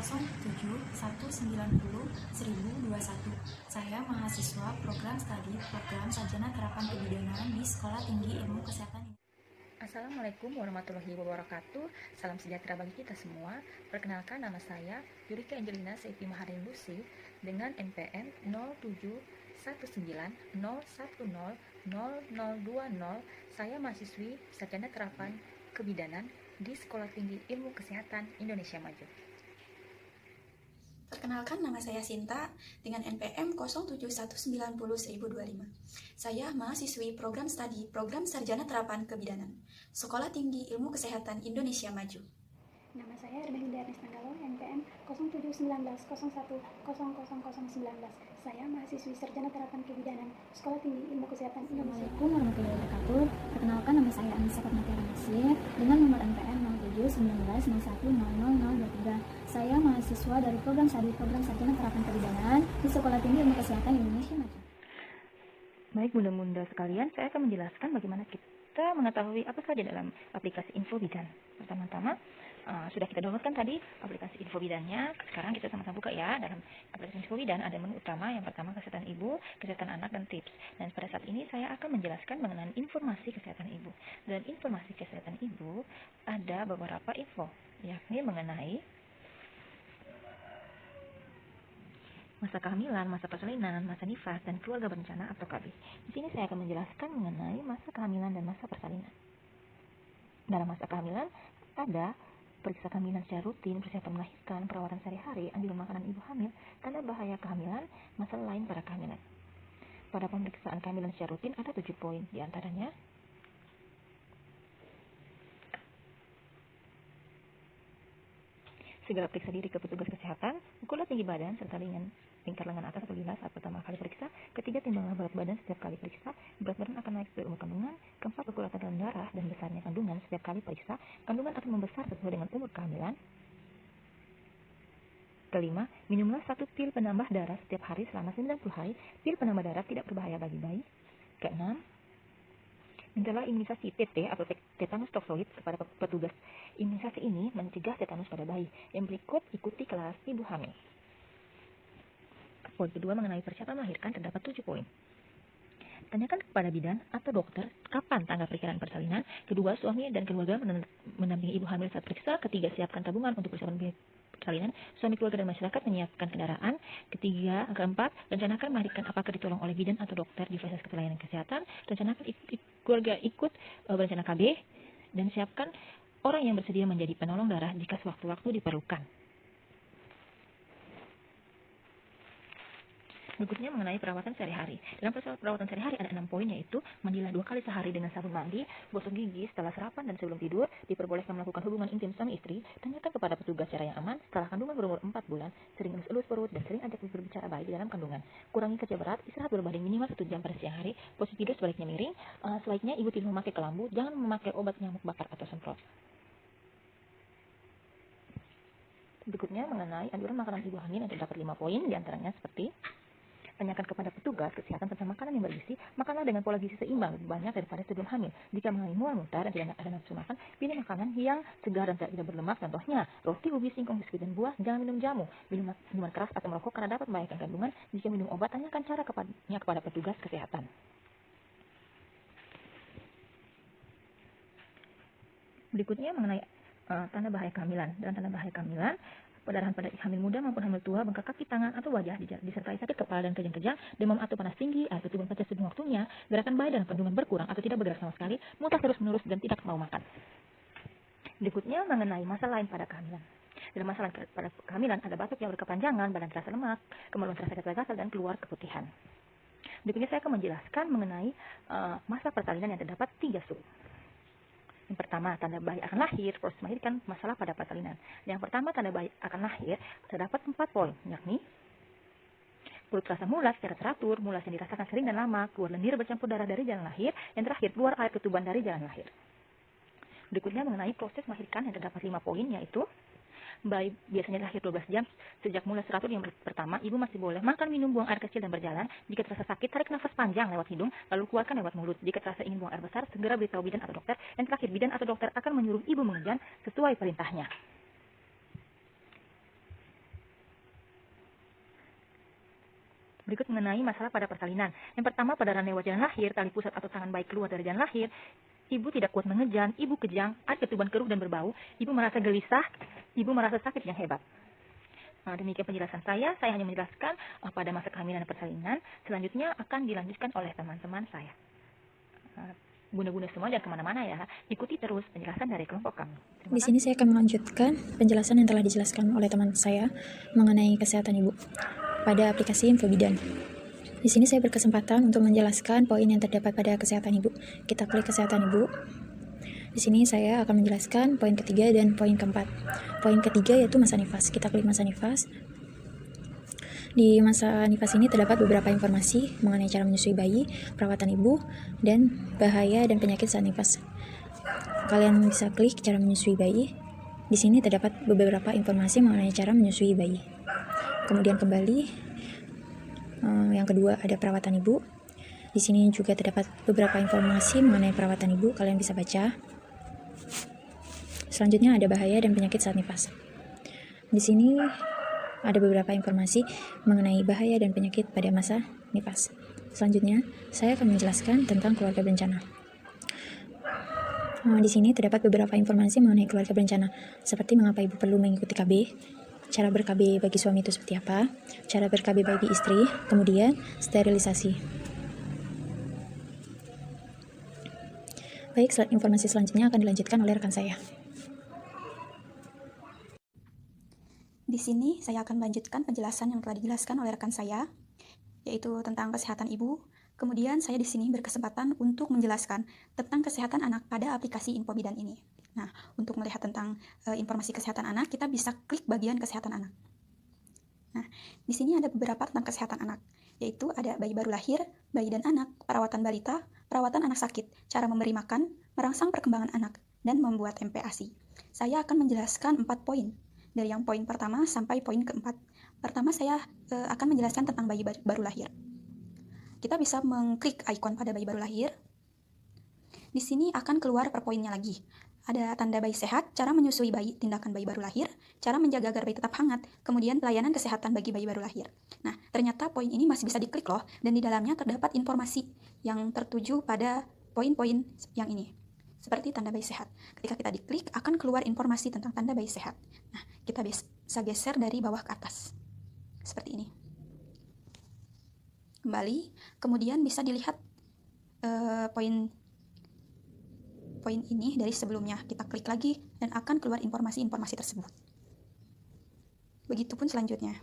07-190-1021. Saya mahasiswa program studi program Sarjana Terapan Kebidanan di Sekolah Tinggi Ilmu Kesehatan. Assalamualaikum warahmatullahi wabarakatuh. Salam sejahtera bagi kita semua. Perkenalkan, nama saya Yurika Angelina Seifi Maharin Lucy dengan NPM 071901000020. Saya mahasiswi Sarjana Terapan Kebidanan di Sekolah Tinggi Ilmu Kesehatan Indonesia Maju. Perkenalkan, nama saya Sinta dengan NPM 0719001025. Saya mahasiswi program studi program Sarjana Terapan Kebidanan, Sekolah Tinggi Ilmu Kesehatan Indonesia Maju. Nama saya Ermelinda Ernestangalo, NPM 071901000019. Saya mahasiswi Sarjana Terapan Kebidanan, Sekolah Tinggi Ilmu Kesehatan Indonesia. Assalamualaikum warahmatullahi wabarakatuh. Perkenalkan, nama saya Anissa Fatmatiara Nasir dengan nomor NPM 071901000023. Saya mahasiswa dari program studi program Sarjana Terapan Kebidanan di Sekolah Tinggi Ilmu Kesehatan Indonesia Maju. Baik bunda-bunda sekalian, saya akan menjelaskan bagaimana kita mengetahui apa saja dalam aplikasi Info Bidan. Pertama-tama, sudah kita downloadkan tadi aplikasi Info Bidannya. Sekarang kita sama-sama buka ya. Dalam aplikasi Info Bidan ada menu utama, yang pertama kesehatan ibu, kesehatan anak, dan tips. Dan pada saat ini saya akan menjelaskan mengenai informasi kesehatan ibu. Dan informasi kesehatan ibu ada beberapa info, yakni mengenai masa kehamilan, masa persalinan, masa nifas, dan keluarga berencana atau KB. Di sini saya akan menjelaskan mengenai masa kehamilan dan masa persalinan. Dalam masa kehamilan ada periksa kehamilan secara rutin, persiapan melahirkan, perawatan sehari-hari, anjuran makanan ibu hamil, tanda bahaya kehamilan, masalah lain pada kehamilan. Pada pemeriksaan kehamilan secara rutin ada 7 poin, diantaranya segera periksa diri ke petugas kesehatan, ukurlah tinggi badan serta lingkar lengan atas apabila saat pertama kali periksa, ketiga timbanglah berat badan setiap kali periksa, berat badan akan naik sesuai umur kandungan, keempat ukur tekanan darah dan besarnya kandungan setiap kali periksa, kandungan akan membesar sesuai dengan umur kehamilan. Kelima, minumlah 1 pil penambah darah setiap hari selama 90 hari, pil penambah darah tidak berbahaya bagi bayi. Keenam, mintalah imunisasi PT atau tetanus toksoid kepada petugas. Imunisasi ini mencegah tetanus pada bayi. Yang berikut ikuti kelas ibu hamil. Poin kedua mengenai persiapan melahirkan terdapat 7 poin. Tanyakan kepada bidan atau dokter kapan tanggal perkiraan persalinan. Kedua, suami dan keluarga mendampingi ibu hamil saat periksa. Ketiga, siapkan tabungan untuk persiapan persalinan. Suami, keluarga, dan masyarakat menyiapkan kendaraan. Keempat, rencanakan melahirkan apakah ditolong oleh bidan atau dokter di fasilitas pelayanan kesehatan. Rencanakan keluarga ikut berencana KB, dan siapkan orang yang bersedia menjadi penolong darah jika sewaktu-waktu diperlukan. Berikutnya mengenai perawatan sehari-hari. Dalam perawatan sehari-hari ada 6 poin, yaitu mandilah 2 kali sehari dengan sabun mandi, gosok gigi setelah sarapan dan sebelum tidur, diperbolehkan melakukan hubungan intim suami istri, tanyakan kepada petugas cara yang aman setelah kandungan berumur 4 bulan, sering elus-elus perut dan sering ajak berbicara baik di dalam kandungan. Kurangi kerja berat, istirahat berbaring minimal 1 jam pada siang hari, posisi tidur sebaliknya miring, sebaiknya ibu tidak memakai kelambu, jangan memakai obat nyamuk bakar atau semprot. Berikutnya mengenai anjuran makanan ibu hamil yang terdapat 5 poin, diantaranya seperti tanyakan kepada petugas kesehatan tentang makanan yang bergizi. Makanlah dengan pola gizi seimbang lebih banyak daripada sebelum hamil. Jika mengalami mual muntah dan tidak ada nafsu makan, pilih makanan yang segar dan tidak berlemak. Contohnya roti, ubi, singkong, biskuit, dan buah. Jangan minum jamu, minuman keras atau merokok karena dapat membahayakan kandungan. Jika minum obat, tanyakan cara kepada petugas kesehatan. Berikutnya mengenai tanda bahaya kehamilan. Dalam tanda bahaya kehamilan, perdarahan pada hamil muda maupun hamil tua, bengkak kaki, tangan, atau wajah, disertai sakit kepala dan kejang-kejang, demam atau panas tinggi, air ketiban pada sebelum waktunya, gerakan bayi dalam kandungan berkurang atau tidak bergerak sama sekali, muntah terus-menerus dan tidak mau makan. Berikutnya mengenai masalah lain pada kehamilan. Dalam masalah pada kehamilan ada batuk yang berkepanjangan, badan terasa lemak, kemaluan terasa gatal-gatal, dan keluar keputihan. Berikutnya saya akan menjelaskan mengenai masa persalinan yang terdapat 3 sub. Yang pertama, tanda bayi akan lahir, proses melahirkan, masalah pada persalinan. Yang pertama, tanda bayi akan lahir, terdapat 4 poin, yakni perut terasa mulas secara teratur, mulas yang dirasakan sering dan lama, keluar lendir bercampur darah dari jalan lahir, yang terakhir, keluar air ketuban dari jalan lahir. Berikutnya mengenai proses melahirkan yang terdapat 5 poin, yaitu bayi biasanya lahir 12 jam sejak mulai teratur. Yang pertama, ibu masih boleh makan, minum, buang air kecil, dan berjalan. Jika terasa sakit, tarik nafas panjang lewat hidung, lalu keluarkan lewat mulut. Jika terasa ingin buang air besar, segera beritahu bidan atau dokter. Dan terakhir, bidan atau dokter akan menyuruh ibu mengejan sesuai perintahnya. Berikut mengenai masalah pada persalinan. Yang pertama, pada rantai jalan lahir, tali pusat atau tangan bayi keluar dari jalan lahir, ibu tidak kuat mengejan, ibu kejang, air ketuban keruh dan berbau, ibu merasa gelisah, ibu merasa sakit yang hebat. Nah, demikian penjelasan saya hanya menjelaskan pada masa kehamilan dan persalinan. Selanjutnya akan dilanjutkan oleh teman-teman saya. Bunda-bunda semua jangan kemana-mana ya, ikuti terus penjelasan dari kelompok kami. Di sini saya akan melanjutkan penjelasan yang telah dijelaskan oleh teman saya mengenai kesehatan ibu pada aplikasi Infobidan. Di sini saya berkesempatan untuk menjelaskan poin yang terdapat pada kesehatan ibu. Kita klik kesehatan ibu. Di sini saya akan menjelaskan poin ketiga dan poin keempat. Poin ketiga yaitu masa nifas. Kita klik masa nifas. Di masa nifas ini terdapat beberapa informasi mengenai cara menyusui bayi, perawatan ibu, dan bahaya dan penyakit saat nifas. Kalian bisa klik cara menyusui bayi. Di sini terdapat beberapa informasi mengenai cara menyusui bayi. Kemudian kembali, yang kedua ada perawatan ibu. Di sini juga terdapat beberapa informasi mengenai perawatan ibu. Kalian bisa baca. Selanjutnya ada bahaya dan penyakit saat nifas. Di sini ada beberapa informasi mengenai bahaya dan penyakit pada masa nifas. Selanjutnya, saya akan menjelaskan tentang keluarga berencana. Di sini terdapat beberapa informasi mengenai keluarga berencana, seperti mengapa ibu perlu mengikuti KB, cara ber-KB bagi suami itu seperti apa, cara ber-KB bagi istri, kemudian sterilisasi. Baik, informasi selanjutnya akan dilanjutkan oleh rekan saya. Di sini saya akan melanjutkan penjelasan yang telah dijelaskan oleh rekan saya, yaitu tentang kesehatan ibu. Kemudian saya di sini berkesempatan untuk menjelaskan tentang kesehatan anak pada aplikasi Infobidan ini. Nah, untuk melihat tentang informasi kesehatan anak, kita bisa klik bagian kesehatan anak. Nah, di sini ada beberapa tentang kesehatan anak, yaitu ada bayi baru lahir, bayi dan anak, perawatan balita, perawatan anak sakit, cara memberi makan, merangsang perkembangan anak, dan membuat MPASI. Saya akan menjelaskan 4 poin. Dari yang poin pertama sampai poin keempat. Pertama saya akan menjelaskan tentang bayi baru lahir. Kita bisa mengklik ikon pada bayi baru lahir. Di sini akan keluar per poinnya lagi. Ada tanda bayi sehat, cara menyusui bayi, tindakan bayi baru lahir, cara menjaga agar bayi tetap hangat, kemudian pelayanan kesehatan bagi bayi baru lahir. Nah, ternyata poin ini masih bisa diklik loh, dan di dalamnya terdapat informasi yang tertuju pada poin-poin yang ini. Seperti tanda bayi sehat. Ketika kita diklik, akan keluar informasi tentang tanda bayi sehat. Nah, kita bisa geser dari bawah ke atas. Seperti ini. Kembali, kemudian bisa dilihat poin ini dari sebelumnya. Kita klik lagi, dan akan keluar informasi-informasi tersebut. Begitupun selanjutnya.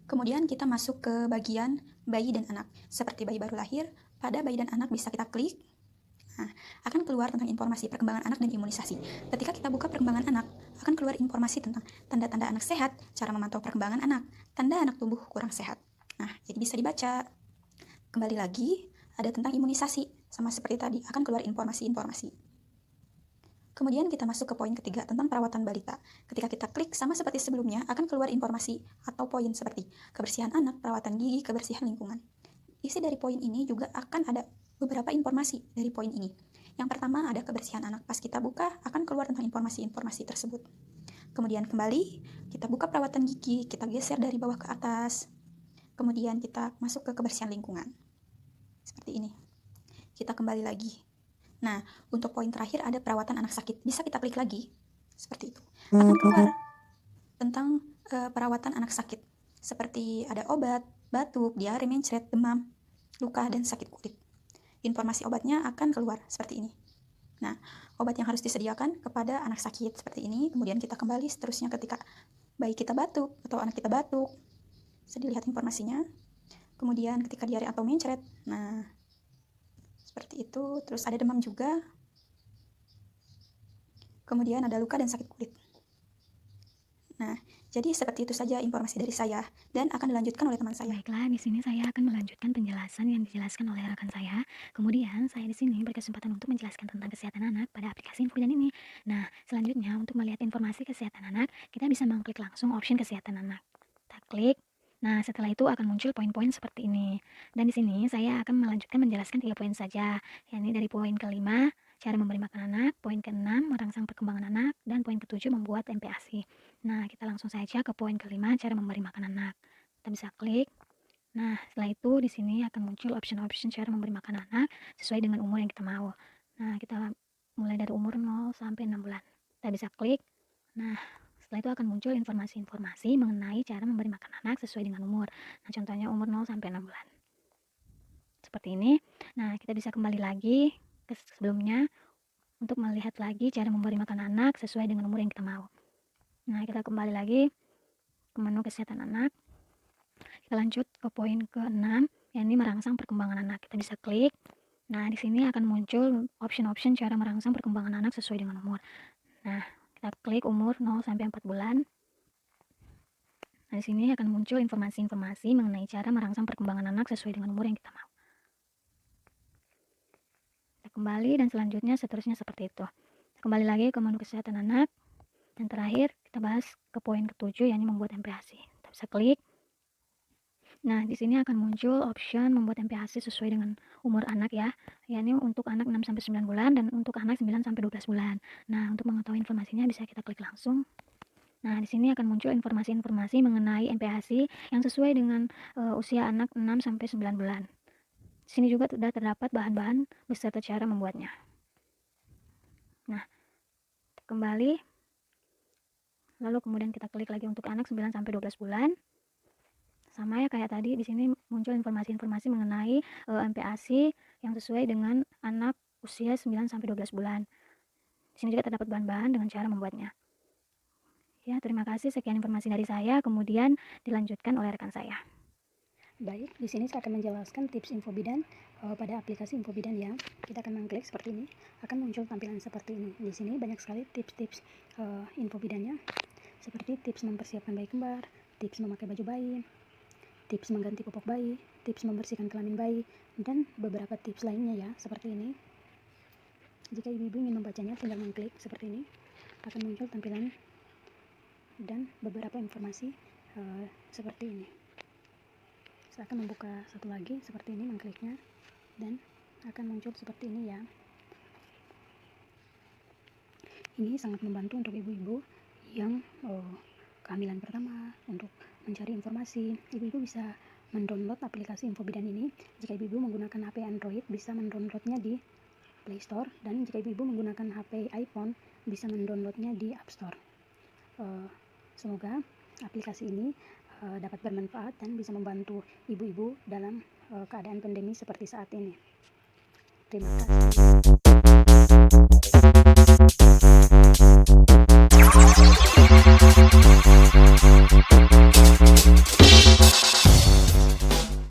Kemudian kita masuk ke bagian bayi dan anak. Seperti bayi baru lahir, pada bayi dan anak bisa kita klik. Nah, akan keluar tentang informasi perkembangan anak dan imunisasi. Ketika kita buka perkembangan anak, akan keluar informasi tentang tanda-tanda anak sehat, cara memantau perkembangan anak, tanda anak tumbuh kurang sehat. Nah, jadi bisa dibaca. Kembali lagi, ada tentang imunisasi. Sama seperti tadi, akan keluar informasi-informasi. Kemudian kita masuk ke poin ketiga tentang perawatan balita. Ketika kita klik sama seperti sebelumnya, akan keluar informasi atau poin seperti kebersihan anak, perawatan gigi, kebersihan lingkungan. Isi dari poin ini juga akan ada beberapa informasi dari poin ini. Yang pertama ada kebersihan anak. Pas kita buka, akan keluar tentang informasi-informasi tersebut. Kemudian kembali, kita buka perawatan gigi, kita geser dari bawah ke atas. Kemudian kita masuk ke kebersihan lingkungan. Seperti ini. Kita kembali lagi. Nah, untuk poin terakhir ada perawatan anak sakit. Bisa kita klik lagi. Seperti itu. Akan keluar tentang perawatan anak sakit. Seperti ada obat, batuk, diare, mencret, demam, luka, dan sakit kulit. Informasi obatnya akan keluar seperti ini. Nah, obat yang harus disediakan kepada anak sakit seperti ini. Kemudian kita kembali seterusnya ketika bayi kita batuk atau anak kita batuk. Bisa dilihat informasinya. Kemudian ketika diare atau mencret. Nah, seperti itu. Terus ada demam juga. Kemudian ada luka dan sakit kulit. Nah, jadi seperti itu saja informasi dari saya dan akan dilanjutkan oleh teman saya. Baiklah, di sini saya akan melanjutkan penjelasan yang dijelaskan oleh rekan saya. Kemudian saya di sini berkesempatan untuk menjelaskan tentang kesehatan anak pada aplikasi Infobidan ini. Nah, selanjutnya untuk melihat informasi kesehatan anak, kita bisa mengklik langsung option kesehatan anak. Kita klik. Nah, setelah itu akan muncul poin-poin seperti ini. Dan di sini saya akan melanjutkan menjelaskan 3 poin saja, yakni dari poin ke-5, cara memberi makan anak, poin ke-6, merangsang perkembangan anak, dan poin ke-7, membuat MPASI. Nah, kita langsung saja ke poin kelima, cara memberi makan anak. Kita bisa klik. Nah, setelah itu di sini akan muncul option-option cara memberi makan anak sesuai dengan umur yang kita mau. Nah, kita mulai dari umur 0 sampai 6 bulan. Kita bisa klik. Nah, setelah itu akan muncul informasi-informasi mengenai cara memberi makan anak sesuai dengan umur. Nah, contohnya umur 0 sampai 6 bulan. Seperti ini. Nah, kita bisa kembali lagi ke sebelumnya untuk melihat lagi cara memberi makan anak sesuai dengan umur yang kita mau. Nah, kita kembali lagi ke menu kesehatan anak. Kita lanjut ke poin ke-6, yakni merangsang perkembangan anak. Kita bisa klik. Nah, di sini akan muncul option-option cara merangsang perkembangan anak sesuai dengan umur. Nah, kita klik umur 0 sampai 4 bulan. Nah, di sini akan muncul informasi-informasi mengenai cara merangsang perkembangan anak sesuai dengan umur yang kita mau. Kita kembali dan selanjutnya seterusnya seperti itu. Kembali lagi ke menu kesehatan anak. Dan terakhir, kita bahas ke poin ke-7, yakni membuat MPASI. Kita bisa klik. Nah, di sini akan muncul option membuat MPASI sesuai dengan umur anak ya, yakni untuk anak 6 sampai 9 bulan dan untuk anak 9 sampai 12 bulan. Nah, untuk mengetahui informasinya bisa kita klik langsung. Nah, di sini akan muncul informasi-informasi mengenai MPASI yang sesuai dengan usia anak 6 sampai 9 bulan. Di sini juga sudah terdapat bahan-bahan beserta cara membuatnya. Nah, kembali. Lalu kemudian kita klik lagi untuk anak 9 sampai 12 bulan. Sama ya kayak tadi, di sini muncul informasi-informasi mengenai MPASI yang sesuai dengan anak usia 9 sampai 12 bulan. Di sini juga terdapat bahan-bahan dengan cara membuatnya. Ya, terima kasih, sekian informasi dari saya, kemudian dilanjutkan oleh rekan saya. Baik, di sini saya akan menjelaskan tips info bidan pada aplikasi info bidan ya. Kita akan mengklik seperti ini, akan muncul tampilan seperti ini. Di sini banyak sekali tips-tips info bidannya, seperti tips mempersiapkan bayi kembar, tips memakai baju bayi, tips mengganti popok bayi, tips membersihkan kelamin bayi, dan beberapa tips lainnya ya, seperti ini. Jika ibu-ibu ingin membacanya, tinggal mengklik seperti ini, akan muncul tampilan dan beberapa informasi seperti ini. Saya akan membuka satu lagi seperti ini, mengkliknya, dan akan muncul seperti ini ya. Ini sangat membantu untuk ibu-ibu yang kehamilan pertama, untuk mencari informasi. Ibu-ibu bisa mendownload aplikasi info bidan ini. Jika ibu-ibu menggunakan HP Android, bisa mendownloadnya di Play Store, dan jika ibu-ibu menggunakan HP iPhone, bisa mendownloadnya di App Store. Semoga aplikasi ini dapat bermanfaat dan bisa membantu ibu-ibu dalam keadaan pandemi seperti saat ini. Terima kasih.